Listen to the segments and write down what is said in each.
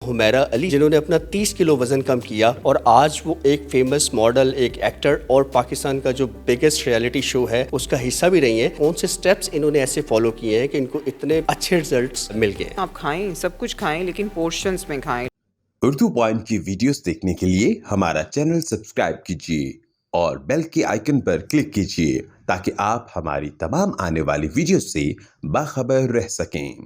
हुमैरा अली, जिन्होंने अपना 30 किलो वजन कम किया और आज वो एक फेमस मॉडल, एक एक्टर और पाकिस्तान का जो बिगेस्ट रियलिटी शो है उसका हिस्सा भी रही हैं। कौन से स्टेप्स इन्होंने ऐसे फॉलो किए हैं कि इनको इतने अच्छे रिजल्ट्स मिल गए? आप खाएं, सब कुछ खाएं, लेकिन पोर्शंस में खाएं। उर्दू पॉइंट की वीडियोस देखने के लिए हमारा चैनल सब्सक्राइब कीजिए और बेल के आइकन पर क्लिक कीजिए ताकि आप हमारी तमाम आने वाली वीडियोस से बाखबर रह सकें।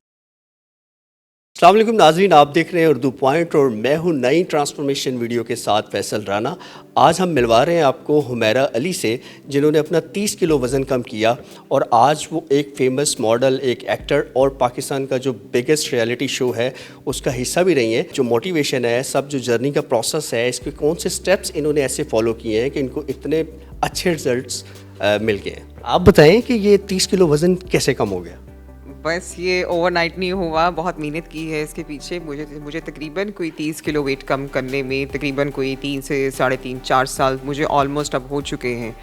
अस्सलाम वालेकुम नाज़रीन, आप देख रहे हैं उर्दू पॉइंट और मैं हूं नई ट्रांसफॉर्मेशन वीडियो के साथ फैसल राना। आज हम मिलवा रहे हैं आपको हुमैरा अली से, जिन्होंने अपना 30 किलो वज़न कम किया और आज वो एक फेमस मॉडल, एक एक्टर और पाकिस्तान का जो बिगेस्ट रियलिटी शो है उसका हिस्सा भी रही हैं। जो मोटिवेशन है, सब जो जर्नी का प्रोसेस है, इसके कौन से स्टेप्स इन्होंने ऐसे फॉलो किए हैं कि इनको इतने अच्छे रिजल्ट्स मिल गए हैं। आप बताएं कि ये 30 किलो वज़न कैसे कम हो गया? बस ये ओवरनाइट नहीं हुआ, बहुत मेहनत की है इसके पीछे। मुझे तकरीबन कोई 30 किलो वेट कम करने में तकरीबन कोई 3 से 3.5-4 साल मुझे ऑलमोस्ट अब हो चुके हैं।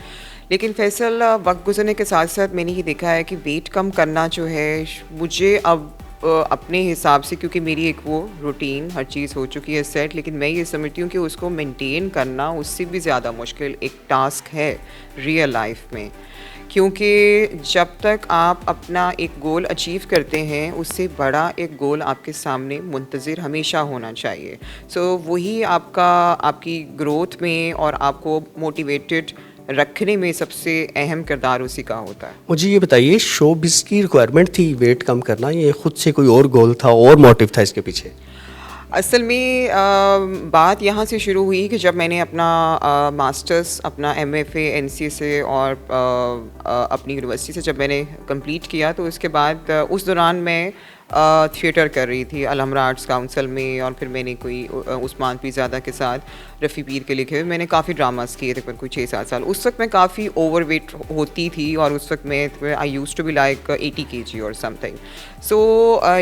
लेकिन फैसल, वक्त गुजरने के साथ साथ मैंने ये देखा है कि वेट कम करना जो है मुझे अब अपने हिसाब से, क्योंकि मेरी एक वो रूटीन हर चीज़ हो चुकी है सेट, लेकिन मैं ये समझती हूँ कि उसको मेंटेन करना उससे भी ज़्यादा मुश्किल एक टास्क है रियल लाइफ में। क्योंकि जब तक आप अपना एक गोल अचीव करते हैं, उससे बड़ा एक गोल आपके सामने मुंतज़िर हमेशा होना चाहिए। सो वही आपकी ग्रोथ में और आपको मोटिवेटेड रखने में सबसे अहम किरदार उसी का होता है। मुझे ये बताइए, शोबिज़ की रिक्वायरमेंट थी वेट कम करना, ये खुद से कोई और गोल था और मोटिव था इसके पीछे? असल में बात यहाँ से शुरू हुई कि जब मैंने अपना मास्टर्स, अपना MFA NCA से और अपनी यूनिवर्सिटी से जब मैंने कंप्लीट किया, तो उसके बाद उस दौरान मैं थिएटर कर रही थी अलहमरा आर्ट्स काउंसिल में, और फिर मैंने कोई उस्मान पीरज़ादा के साथ, रफ़ी पीर के लिखे हुए मैंने काफ़ी ड्रामास किए थे, कोई 6-7 साल। उस वक्त मैं काफ़ी ओवरवेट होती थी और उस वक्त मैं I use to be like 80 kg और समथिंग। सो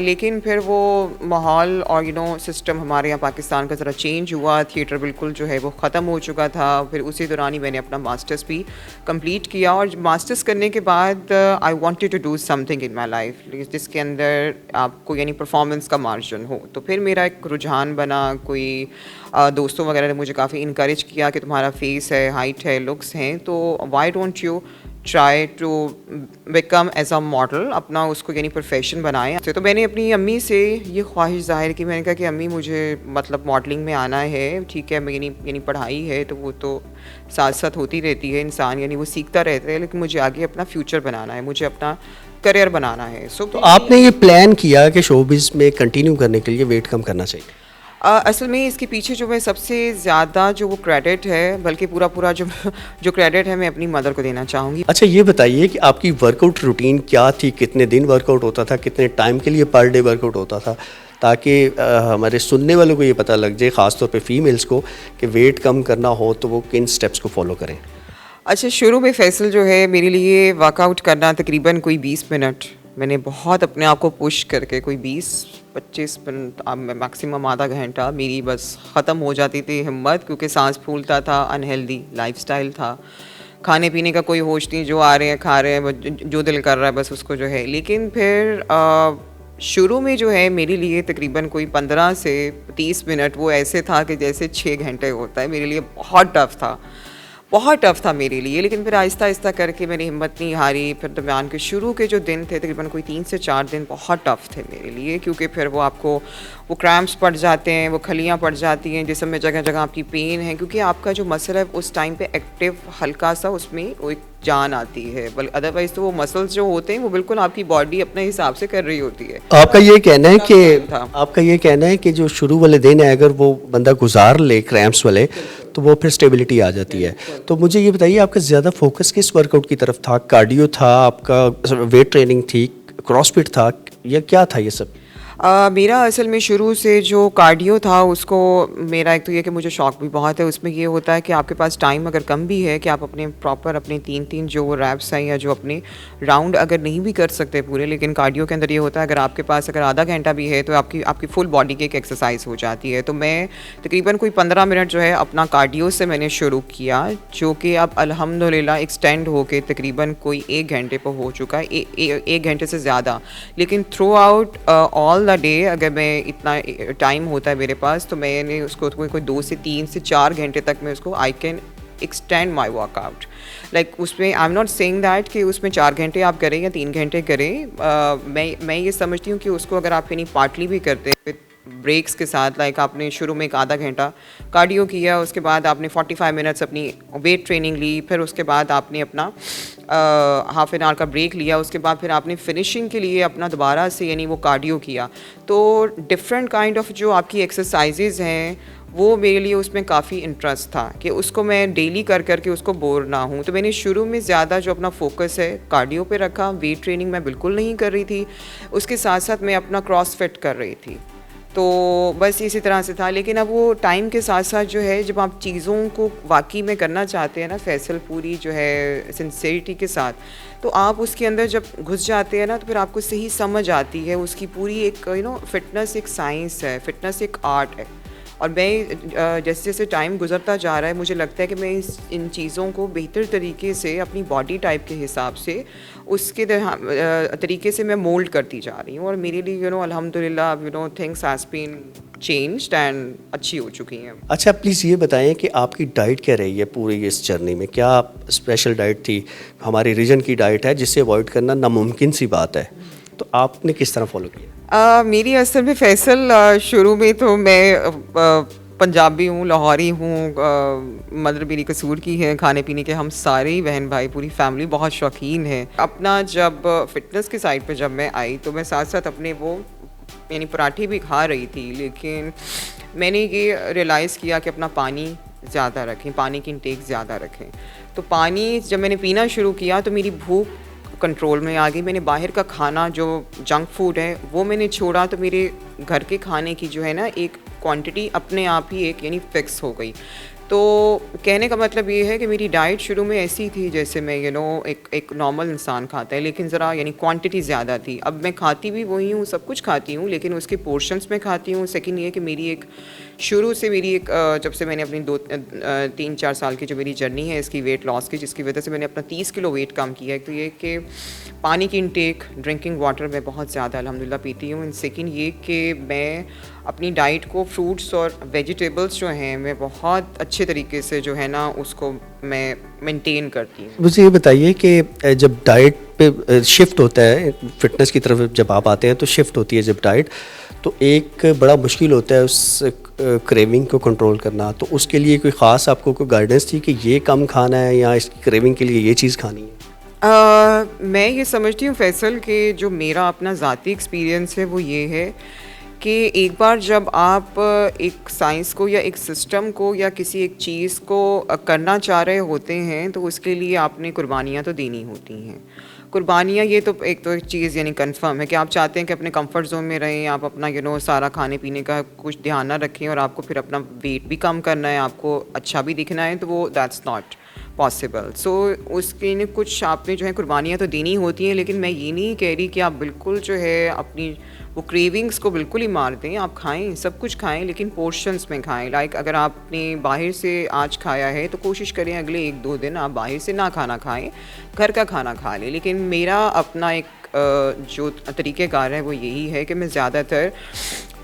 लेकिन फिर वो माहौल और सिस्टम हमारे यहाँ पाकिस्तान का ज़रा चेंज हुआ, थिएटर बिल्कुल जो है वो ख़त्म हो चुका था। फिर उसी दौरान ही मैंने अपना मास्टर्स भी कंप्लीट किया, और मास्टर्स करने के बाद I wanted to do something in my life जिसके अंदर आपको यानी परफॉर्मेंस का मार्जिन हो। तो फिर मेरा एक रुझान बना, कोई दोस्तों वगैरह ने मुझे काफ़ी इनकरेज किया कि तुम्हारा फेस है, हाइट है, लुक्स हैं, तो why don't you try to become as a model, अपना उसको यानी प्रोफेशन बनाएं। तो मैंने अपनी अम्मी से ये ख्वाहिश ज़ाहिर की। मैंने कहा कि अम्मी मुझे मतलब मॉडलिंग में आना है, ठीक है, यानी पढ़ाई है तो वो तो साथ साथ होती रहती है, इंसान यानी वो सीखता रहता है, लेकिन मुझे आगे अपना फ्यूचर बनाना है, मुझे अपना करियर बनाना है। तो आपने ये प्लान किया कि शोबिज़ में कंटिन्यू करने के लिए वेट कम करना चाहिए? असल में इसके पीछे जो मैं सबसे ज़्यादा जो वो क्रेडिट है, बल्कि पूरा जो क्रेडिट है, मैं अपनी मदर को देना चाहूँगी। अच्छा, ये बताइए कि आपकी वर्कआउट रूटीन क्या थी? कितने दिन वर्कआउट होता था, कितने टाइम के लिए पर डे वर्कआउट होता था, ताकि हमारे सुनने वालों को ये पता लग जाए, ख़ासतौर पे फीमेल्स को, कि वेट कम करना हो तो वो किन स्टेप्स को फॉलो करें? अच्छा, शुरू में फैसल जो है मेरे लिए वर्कआउट करना तकरीबन कोई 20 मिनट, मैंने बहुत अपने आप को पुश करके कोई 20-25 मिनट, मैक्सिमम आधा घंटा मेरी बस ख़त्म हो जाती थी हिम्मत, क्योंकि सांस फूलता था, अनहेल्दी लाइफस्टाइल था, खाने पीने का कोई होश नहीं, जो आ रहे हैं खा रहे हैं, जो दिल कर रहा है बस उसको जो है। लेकिन फिर शुरू में जो है मेरे लिए तकरीबन कोई 15 से 30 मिनट वो ऐसे था कि जैसे 6 घंटे होता है। मेरे लिए बहुत टफ़ था मेरे लिए। लेकिन फिर आहिस्ता आहिस्ता करके मैंने हिम्मत नहीं हारी। फिर दरमियान के शुरू के जो दिन थे, तकरीबन कोई 3 से 4 दिन बहुत टफ़ थे मेरे लिए, क्योंकि फिर वो आपको वो क्रैम्प्स पड़ जाते हैं, वो खलियाँ पड़ जाती हैं जिसम में, जगह जगह आपकी पेन है, क्योंकि आपका जो मसल है उस टाइम पे एक्टिव, हल्का सा उसमें वो एक जान आती है, बल्कि अदरवाइज तो वो मसल्स जो होते हैं वो बिल्कुल आपकी बॉडी अपने हिसाब से कर रही होती है। आपका ये कहना है कि जो शुरू वाले दिन है, अगर वो बंदा गुजार ले क्रैम्प्स वाले, तो वो फिर स्टेबिलिटी आ जाती है। तो मुझे ये बताइए, आपका ज़्यादा फोकस किस वर्कआउट की तरफ था? कार्डियो था, आपका वेट ट्रेनिंग थी, क्रॉसफिट था, या क्या था ये सब? मेरा असल में शुरू से जो कार्डियो था उसको, मेरा एक तो ये कि मुझे शौक भी बहुत है, उसमें ये होता है कि आपके पास टाइम अगर कम भी है कि आप अपने प्रॉपर अपने 3-3 जो रैप्स हैं या जो अपने राउंड अगर नहीं भी कर सकते पूरे, लेकिन कार्डियो के अंदर ये होता है अगर आपके पास अगर आधा घंटा भी है तो आपकी फुल बॉडी की एक एक्सरसाइज हो जाती है। तो मैं तकरीबन कोई 15 मिनट जो है अपना कार्डियो से मैंने शुरू किया, जो कि अब अल्हम्दुलिल्लाह एक्सटेंड होके तकरीबन कोई 1 घंटे पर हो चुका है, 1 घंटे से ज़्यादा। लेकिन through out all the day अगर मैं इतना टाइम होता है मेरे पास, तो मैंने उसको कोई 2 से 3 से 4 घंटे तक मैं उसको I can extend my workout. Like उसमें I am not saying that कि उसमें 4 घंटे आप करें या 3 घंटे करें। मैं ये समझती हूँ कि उसको अगर आप यानी पार्टली भी करते हैं ब्रेक्स के साथ, लाइक आपने शुरू में एक आधा घंटा कार्डियो किया, उसके बाद आपने 45 मिनट्स अपनी वेट ट्रेनिंग ली, फिर उसके बाद आपने अपना हाफ एन आवर का ब्रेक लिया, उसके बाद फिर आपने फिनिशिंग के लिए अपना दोबारा से यानी वो कार्डियो किया। तो डिफरेंट काइंड ऑफ जो आपकी एक्सरसाइजेज़ हैं वो मेरे लिए उसमें काफ़ी इंटरेस्ट था कि उसको मैं डेली कर करके उसको बोर ना हूँ। तो मैंने शुरू में ज़्यादा जो अपना फोकस है कार्डियो पे रखा, वेट ट्रेनिंग मैं बिल्कुल नहीं कर रही थी, उसके साथ साथ मैं अपना क्रॉस फिट कर रही थी। तो बस इसी तरह से था। लेकिन अब वो टाइम के साथ साथ जो है, जब आप चीज़ों को वाकई में करना चाहते हैं ना फैसल, पूरी जो है सिंसेरिटी के साथ, तो आप उसके अंदर जब घुस जाते हैं ना, तो फिर आपको सही समझ आती है उसकी पूरी एक फिटनेस एक साइंस है, फिटनेस एक आर्ट है। और मैं जैसे जैसे टाइम गुजरता जा रहा है, मुझे लगता है कि मैं इन चीज़ों को बेहतर तरीके से अपनी बॉडी टाइप के हिसाब से उसके तरीके से मैं मोल्ड करती जा रही हूँ। और मेरे लिए अल्हम्दुलिल्लाह things has been changed and अच्छी हो चुकी हैं। अच्छा, प्लीज़ ये बताएं कि आपकी डाइट क्या रही है पूरी इस जर्नी में? क्या स्पेशल डाइट थी? हमारे रीजन की डाइट है जिसे अवॉइड करना नामुमकिन सी बात है, तो आपने किस तरह फॉलो किया? मेरी असल में फैसल शुरू में तो मैं पंजाबी हूँ, लाहौरी हूँ, मदर मेरी कसूर की है। खाने पीने के हम सारे ही बहन भाई पूरी फैमिली बहुत शौकीन है। अपना जब फिटनेस के साइड पे जब मैं आई, तो मैं साथ साथ अपने वो यानी पराठे भी खा रही थी, लेकिन मैंने ये रियलाइज़ किया कि अपना पानी ज़्यादा रखें, पानी की इंटेक ज़्यादा रखें। तो पानी जब मैंने पीना शुरू किया तो मेरी भूख कंट्रोल में आ गई। मैंने बाहर का खाना जो जंक फूड है वो मैंने छोड़ा, तो मेरे घर के खाने की जो है ना एक क्वांटिटी अपने आप ही एक यानी फिक्स हो गई। तो कहने का मतलब ये है कि मेरी डाइट शुरू में ऐसी थी जैसे मैं एक नॉर्मल इंसान खाता है, लेकिन ज़रा यानी क्वांटिटी ज़्यादा थी। अब मैं खाती भी वही हूँ, सब कुछ खाती हूँ, लेकिन उसके पोर्शंस में खाती हूँ। सेकंड ये कि मेरी एक शुरू से मेरी एक जब से मैंने अपनी 3-4 साल की जो मेरी जर्नी है इसकी वेट लॉस की, जिसकी वजह से मैंने अपना 30 किलो वेट कम किया है, तो ये कि पानी की इंटेक, ड्रिंकिंग वाटर मैं बहुत ज़्यादा अल्हम्दुलिल्लाह पीती हूँ। एंड सेकंड ये कि मैं अपनी डाइट को फ्रूट्स और वेजिटेबल्स जो हैं मैं बहुत अच्छे तरीके से जो है ना उसको मैं मेंटेन करती हूँ। मुझे ये बताइए कि जब डाइट पे शिफ्ट होता है, फिटनेस की तरफ जब आप आते हैं तो शिफ्ट होती है जब डाइट, तो एक बड़ा मुश्किल होता है उस क्रेविंग को कंट्रोल करना। तो उसके लिए कोई ख़ास आपको कोई गाइडेंस थी कि ये कम खाना है या इसकी क्रेविंग के लिए ये चीज़ खानी है? मैं ये समझती हूँ फैसल कि जो मेरा अपना ज़ाती एक्सपीरियंस है वो ये है कि एक बार जब आप एक साइंस को या एक सिस्टम को या किसी एक चीज़ को करना चाह रहे होते हैं, तो उसके लिए आपने कुर्बानियाँ तो देनी होती हैं। कुर्बानियाँ ये तो एक चीज़ यानी कंफर्म है कि आप चाहते हैं कि अपने कंफर्ट जोन में रहें, आप अपना सारा खाने पीने का कुछ ध्यान ना रखें और आपको फिर अपना वेट भी कम करना है, आपको अच्छा भी दिखना है, तो वो दैट्स नॉट पॉसिबल। सो उसके लिए कुछ आपने जो है कुर्बानियाँ तो देनी होती हैं, लेकिन मैं ये नहीं कह रही कि आप बिल्कुल जो है अपनी वो क्रेविंग्स को बिल्कुल ही मार दें। आप खाएं, सब कुछ खाएं, लेकिन पोर्शंस में खाएं। लाइक अगर आपने बाहर से आज खाया है तो कोशिश करें अगले 1-2 दिन आप बाहर से ना खाना खाएं, घर का खाना खा लें। लेकिन मेरा अपना एक जो तरीक़ेकार है वो यही है कि मैं ज़्यादातर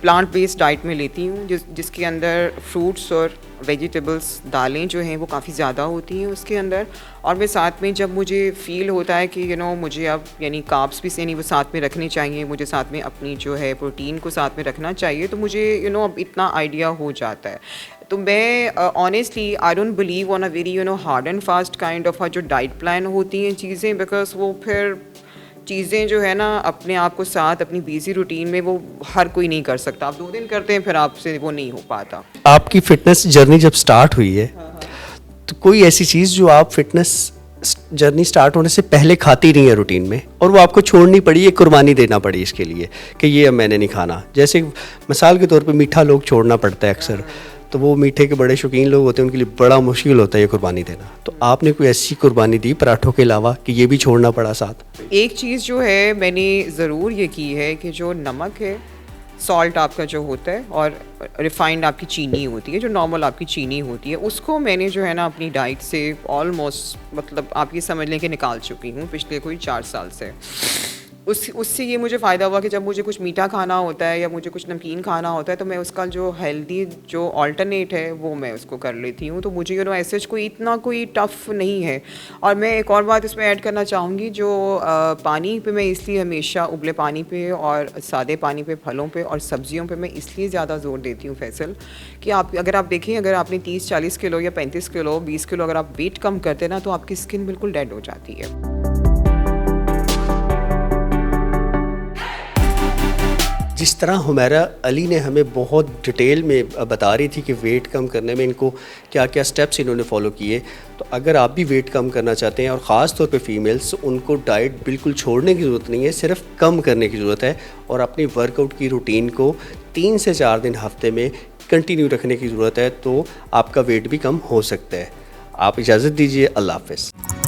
प्लांट बेस्ड डाइट में लेती हूँ, जिसके अंदर फ्रूट्स और वेजिटेबल्स, दालें जो हैं वो काफ़ी ज़्यादा होती हैं उसके अंदर। और मैं साथ में जब मुझे फ़ील होता है कि मुझे अब यानी कार्ब्स भी यानी वो साथ में रखने चाहिए, मुझे साथ में अपनी जो है प्रोटीन को साथ में रखना चाहिए, तो मुझे अब इतना आइडिया हो जाता है। तो मैं honestly I don't believe on a very hard and fast kind of जो डाइट प्लान होती हैं चीज़ें, बिकॉज वो फिर चीज़ें जो है ना अपने आप को साथ अपनी बिजी रूटीन में वो हर कोई नहीं कर सकता। आप 2 दिन करते हैं फिर आपसे वो नहीं हो पाता। आपकी फिटनेस जर्नी जब स्टार्ट हुई है, तो कोई ऐसी चीज़ जो आप फिटनेस जर्नी स्टार्ट होने से पहले खाती रही है रूटीन में और वो आपको छोड़नी पड़ी, एक कुर्बानी देना पड़ी इसके लिए कि ये अब मैंने नहीं खाना? जैसे मिसाल के तौर पे मीठा लोग छोड़ना पड़ता है अक्सर, तो वो मीठे के बड़े शौकीन लोग होते हैं, उनके लिए बड़ा मुश्किल होता है ये कुर्बानी देना। तो आपने कोई ऐसी कुर्बानी दी पराठों के अलावा कि ये भी छोड़ना पड़ा साथ? एक चीज़ जो है मैंने ज़रूर ये की है कि जो नमक है, सॉल्ट आपका जो होता है, और रिफाइंड आपकी चीनी होती है, जो नॉर्मल आपकी चीनी होती है, उसको मैंने जो है ना अपनी डाइट से ऑलमोस्ट मतलब आप ये समझ लें कि निकाल चुकी हूँ पिछले कोई 4 साल से। उससे ये मुझे फ़ायदा हुआ कि जब मुझे कुछ मीठा खाना होता है या मुझे कुछ नमकीन खाना होता है तो मैं उसका जो हेल्दी जो अल्टरनेट है वो मैं उसको कर लेती हूँ। तो मुझे ऐसे कोई इतना कोई टफ़ नहीं है। और मैं एक और बात इसमें ऐड करना चाहूँगी, जो पानी पे मैं इसलिए हमेशा उबले पानी पे और सादे पानी पे, फलों पे और सब्जियों पे मैं इसलिए ज़्यादा ज़ोर देती हूँ फैसल, कि अगर आप देखें, अगर आपने 30-40 किलो या 35 किलो 20 किलो अगर आप वेट कम करते हैं ना, तो आपकी स्किन बिल्कुल डेड हो जाती है। जिस तरह हुमैरा अली ने हमें बहुत डिटेल में बता रही थी कि वेट कम करने में इनको क्या क्या स्टेप्स इन्होंने फॉलो किए, तो अगर आप भी वेट कम करना चाहते हैं और ख़ास तौर पे फीमेल्स, उनको डाइट बिल्कुल छोड़ने की ज़रूरत नहीं है, सिर्फ कम करने की ज़रूरत है और अपनी वर्कआउट की रूटीन को 3 से 4 दिन हफ्ते में कंटिन्यू रखने की ज़रूरत है, तो आपका वेट भी कम हो सकता है। आप इजाज़त दीजिए, अल्लाह हाफ़िज़।